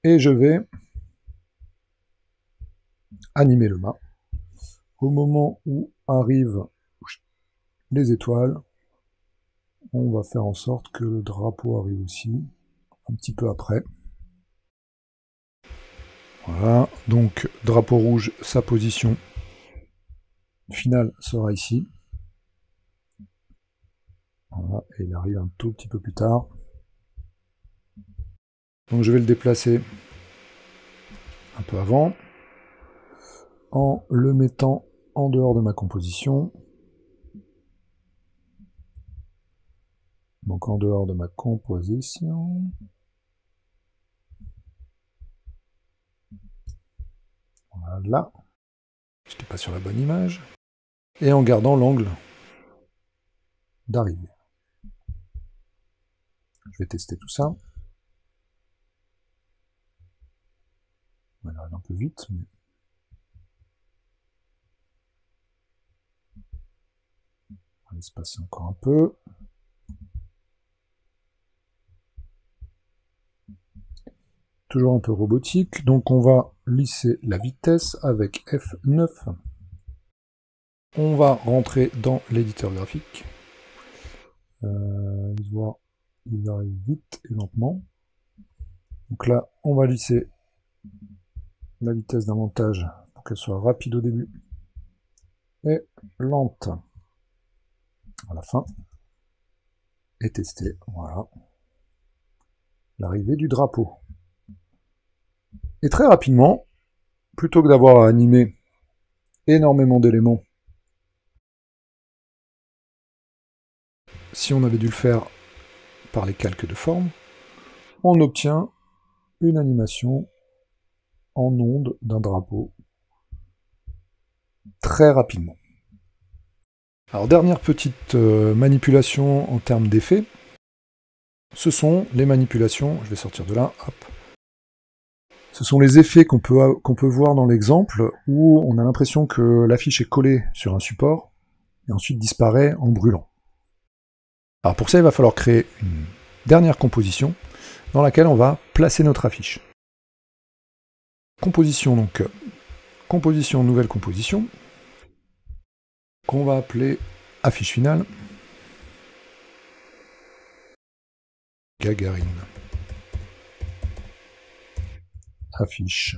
Et je vais animer le mât. Au moment où arrivent les étoiles, on va faire en sorte que le drapeau arrive aussi, un petit peu après. Voilà, donc drapeau rouge, sa position finale sera ici. Voilà, et il arrive un tout petit peu plus tard. Donc je vais le déplacer un peu avant, en le mettant en dehors de ma composition. Donc en dehors de ma composition. Voilà. Je n'étais pas sur la bonne image. Et en gardant l'angle d'arrivée. Je vais tester tout ça. On va aller un peu vite, mais... on va espacer encore un peu. Toujours un peu robotique, donc on va lisser la vitesse avec F9. On va rentrer dans l'éditeur graphique. Il arrive vite et lentement. Donc là, on va lisser la vitesse d'un montage pour qu'elle soit rapide au début et lente à la fin. Et tester, voilà, l'arrivée du drapeau. Et très rapidement, plutôt que d'avoir à animer énormément d'éléments, si on avait dû le faire par les calques de forme, on obtient une animation en onde d'un drapeau très rapidement. Alors dernière petite manipulation en termes d'effets, ce sont les manipulations, je vais sortir de là, hop. Ce sont les effets qu'on peut voir dans l'exemple où on a l'impression que l'affiche est collée sur un support et ensuite disparaît en brûlant. Alors pour ça, il va falloir créer une dernière composition dans laquelle on va placer notre affiche. Composition, donc composition, nouvelle composition, qu'on va appeler affiche finale. Gagarine. Affiche.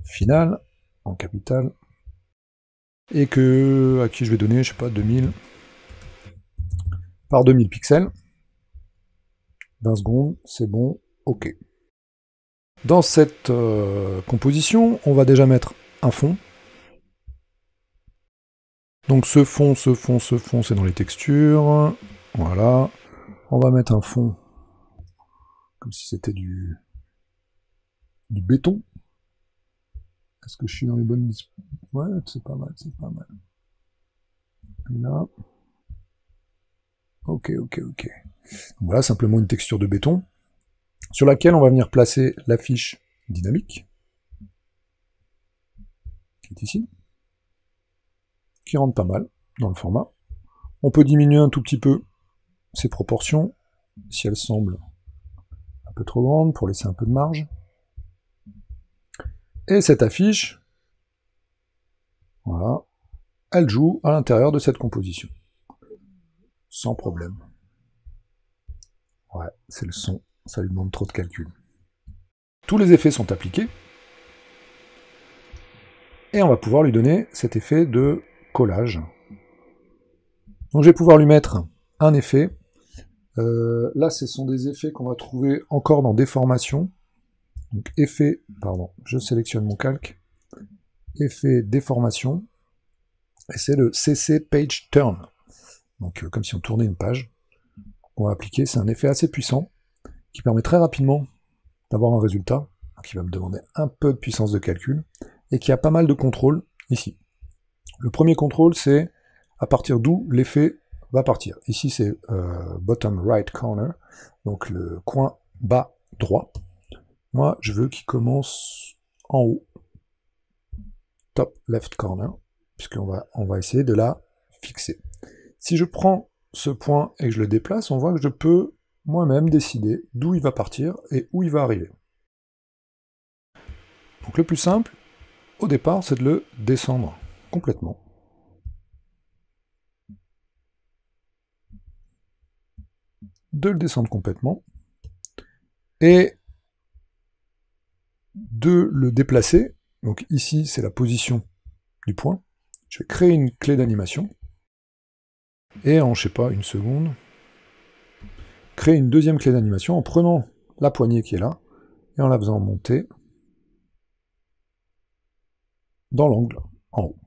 Finale, en capital. Et que, à qui je vais donner, je sais pas, 2000 par 2000 pixels. 20 secondes, c'est bon, ok. Dans cette composition, on va déjà mettre un fond. Donc ce fond, c'est dans les textures. Voilà. On va mettre un fond comme si c'était du béton. Est-ce que je suis dans les bonnes... Ouais, c'est pas mal, c'est pas mal. Et là... Ok. Donc voilà, simplement une texture de béton, sur laquelle on va venir placer l'affiche dynamique, qui est ici, qui rentre pas mal dans le format. On peut diminuer un tout petit peu ses proportions, si elles semblent un peu trop grandes, pour laisser un peu de marge. Et cette affiche, voilà, elle joue à l'intérieur de cette composition. Sans problème. Ouais, c'est le son, ça lui demande trop de calcul. Tous les effets sont appliqués. Et on va pouvoir lui donner cet effet de collage. Donc je vais pouvoir lui mettre un effet. Là, ce sont des effets qu'on va trouver encore dans déformation. Donc effet, pardon, je sélectionne mon calque. Effet déformation. Et c'est le CC Page Turn. Donc comme si on tournait une page. On va appliquer, c'est un effet assez puissant, qui permet très rapidement d'avoir un résultat, qui va me demander un peu de puissance de calcul, et qui a pas mal de contrôles ici. Le premier contrôle, c'est à partir d'où l'effet va partir. Ici, c'est bottom right corner, donc le coin bas droit. Moi, je veux qu'il commence en haut, top left corner, puisqu'on va essayer de la fixer. Si je prends ce point et que je le déplace, on voit que je peux moi-même décider d'où il va partir et où il va arriver. Donc le plus simple, au départ, c'est de le descendre complètement. De le descendre complètement. Et de le déplacer. Donc ici, c'est la position du point. Je vais créer une clé d'animation. Et en, je sais pas, une seconde, créer une deuxième clé d'animation en prenant la poignée qui est là, et en la faisant monter dans l'angle en haut.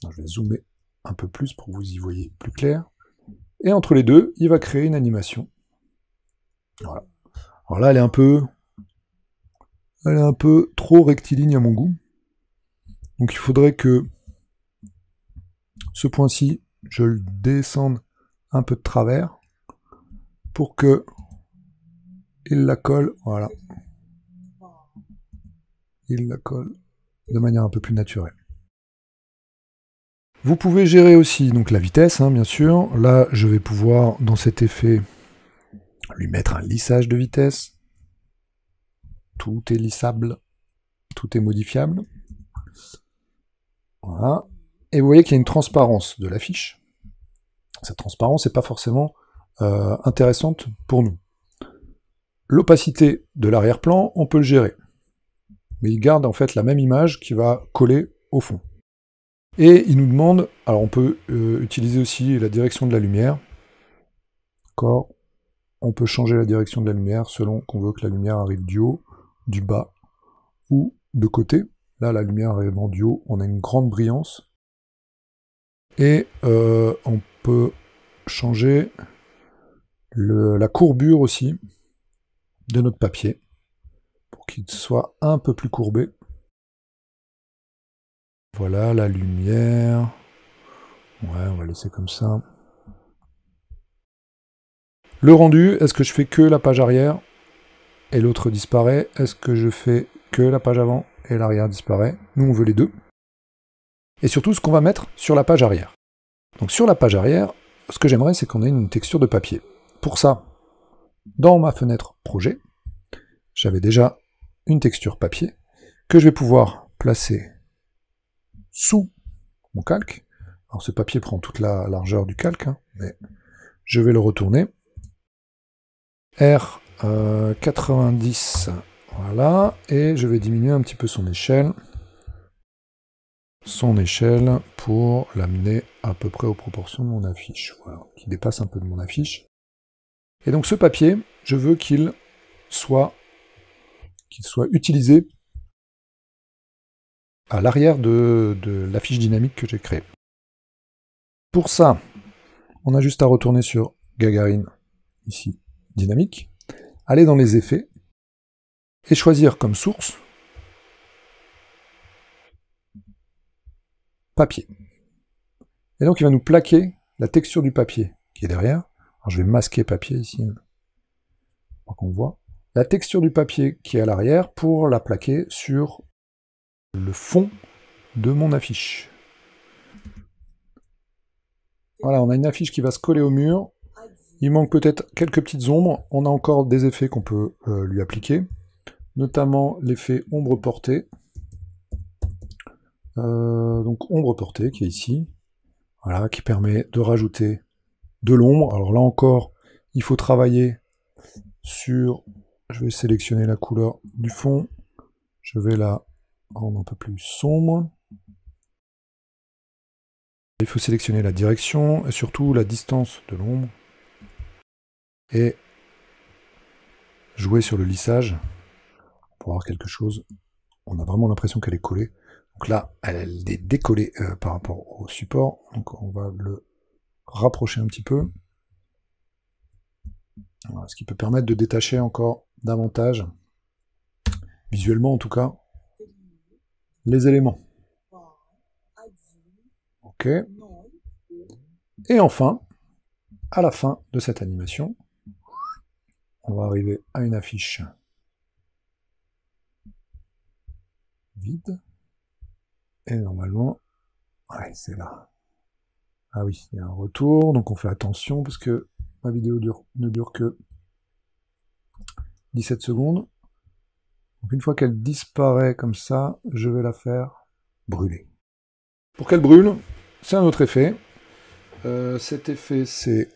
Alors, je vais zoomer un peu plus pour que vous y voyez plus clair. Et entre les deux, il va créer une animation. Voilà. Alors là, elle est un peu trop rectiligne à mon goût. Donc il faudrait que ce point-ci, je le descende un peu de travers pour que il la colle, voilà. Il la colle de manière un peu plus naturelle. Vous pouvez gérer aussi donc la vitesse, hein, bien sûr. Là, je vais pouvoir, dans cet effet, lui mettre un lissage de vitesse. Tout est lissable, tout est modifiable. Voilà. Et vous voyez qu'il y a une transparence de l'affiche. Cette transparence n'est pas forcément intéressante pour nous. L'opacité de l'arrière-plan, on peut le gérer. Mais il garde en fait la même image qui va coller au fond. Et il nous demande, alors on peut utiliser aussi la direction de la lumière. D'accord. On peut changer la direction de la lumière selon qu'on veut que la lumière arrive du haut, du bas ou de côté. Là, la lumière arrivant du haut, on a une grande brillance. Et on peut changer la courbure aussi de notre papier pour qu'il soit un peu plus courbé. Voilà la lumière. Ouais, on va laisser comme ça. Le rendu, est-ce que je fais que la page arrière et l'autre disparaît? Est-ce que je fais que la page avant et l'arrière disparaît? Nous, on veut les deux. Et surtout, ce qu'on va mettre sur la page arrière. Donc sur la page arrière, ce que j'aimerais, c'est qu'on ait une texture de papier. Pour ça, dans ma fenêtre projet, j'avais déjà une texture papier que je vais pouvoir placer sous mon calque. Alors ce papier prend toute la largeur du calque, hein, mais Je vais le retourner. R 90, voilà, et je vais diminuer un petit peu son échelle. Pour l'amener à peu près aux proportions de mon affiche, voilà, qui dépasse un peu de mon affiche. Et donc ce papier, je veux qu'il soit utilisé à l'arrière de l'affiche dynamique que j'ai créée. Pour ça, on a juste à retourner sur Gagarine, ici, dynamique, aller dans les effets, et choisir comme source papier. Et donc il va nous plaquer la texture du papier qui est derrière. Alors je vais masquer papier ici, pour qu'on voit. La texture du papier qui est à l'arrière pour la plaquer sur le fond de mon affiche. Voilà, on a une affiche qui va se coller au mur. Il manque peut-être quelques petites ombres. On a encore des effets qu'on peut lui appliquer, notamment l'effet ombre portée. Donc ombre portée qui est ici, voilà, qui permet de rajouter de l'ombre. Alors là encore, il faut travailler sur... Je vais sélectionner la couleur du fond. Je vais la rendre un peu plus sombre. Il faut sélectionner la direction et surtout la distance de l'ombre. Et jouer sur le lissage pour avoir quelque chose. On a vraiment l'impression qu'elle est collée. Donc là, elle est décollée par rapport au support. Donc on va le rapprocher un petit peu. Voilà, ce qui peut permettre de détacher encore davantage, visuellement en tout cas, les éléments. Ok. Et enfin, à la fin de cette animation, on va arriver à une affiche vide. Et normalement, ouais, c'est là. Ah oui, il y a un retour, donc on fait attention parce que ma vidéo ne dure que 17 secondes. Donc une fois qu'elle disparaît comme ça, je vais la faire brûler. Pour qu'elle brûle, c'est un autre effet. Cet effet, c'est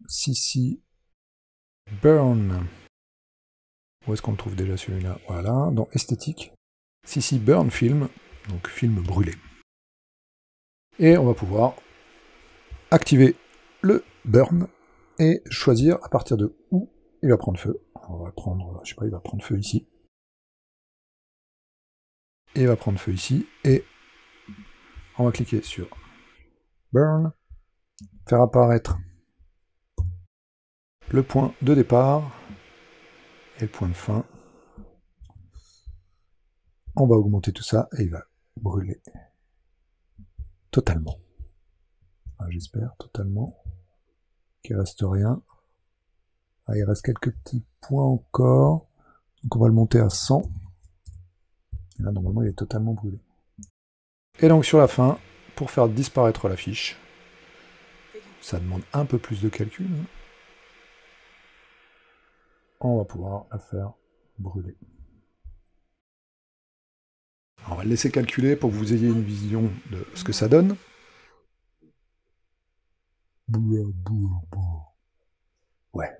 CC Burn. Où est-ce qu'on le trouve déjà celui-là? Voilà, dans Esthétique. CC Burn Film, donc film brûlé. Et on va pouvoir activer le burn et choisir à partir de où il va prendre feu. On va prendre, je sais pas, il va prendre feu ici. Et il va prendre feu ici. Et on va cliquer sur Burn, faire apparaître le point de départ et le point de fin. On va augmenter tout ça et il va brûler totalement. Enfin, j'espère totalement qu'il ne reste rien. Ah, il reste quelques petits points encore. Donc on va le monter à 100. Et là, normalement, il est totalement brûlé. Et donc sur la fin, pour faire disparaître l'affiche, ça demande un peu plus de calcul. On va pouvoir la faire brûler. Alors, on va le laisser calculer pour que vous ayez une vision de ce que ça donne. Ouais.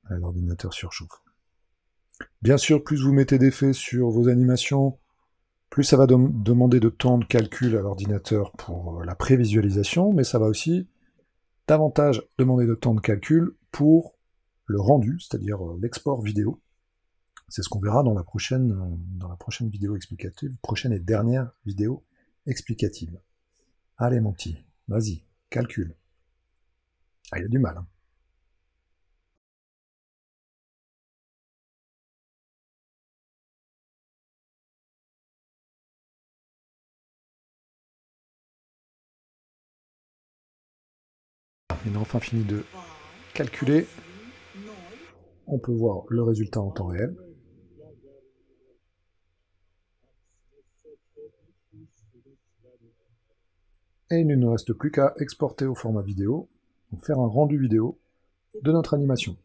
L'ordinateur surchauffe. Bien sûr, plus vous mettez d'effets sur vos animations, plus ça va demander de temps de calcul à l'ordinateur pour la prévisualisation, mais ça va aussi davantage demander de temps de calcul pour le rendu, c'est-à-dire l'export vidéo. C'est ce qu'on verra dans la prochaine vidéo explicative, prochaine et dernière vidéo explicative. Allez mon petit, vas-y, calcule. Ah, il y a du mal. Hein. Il a enfin fini de calculer. On peut voir le résultat en temps réel. Et il ne nous reste plus qu'à exporter au format vidéo, donc faire un rendu vidéo de notre animation.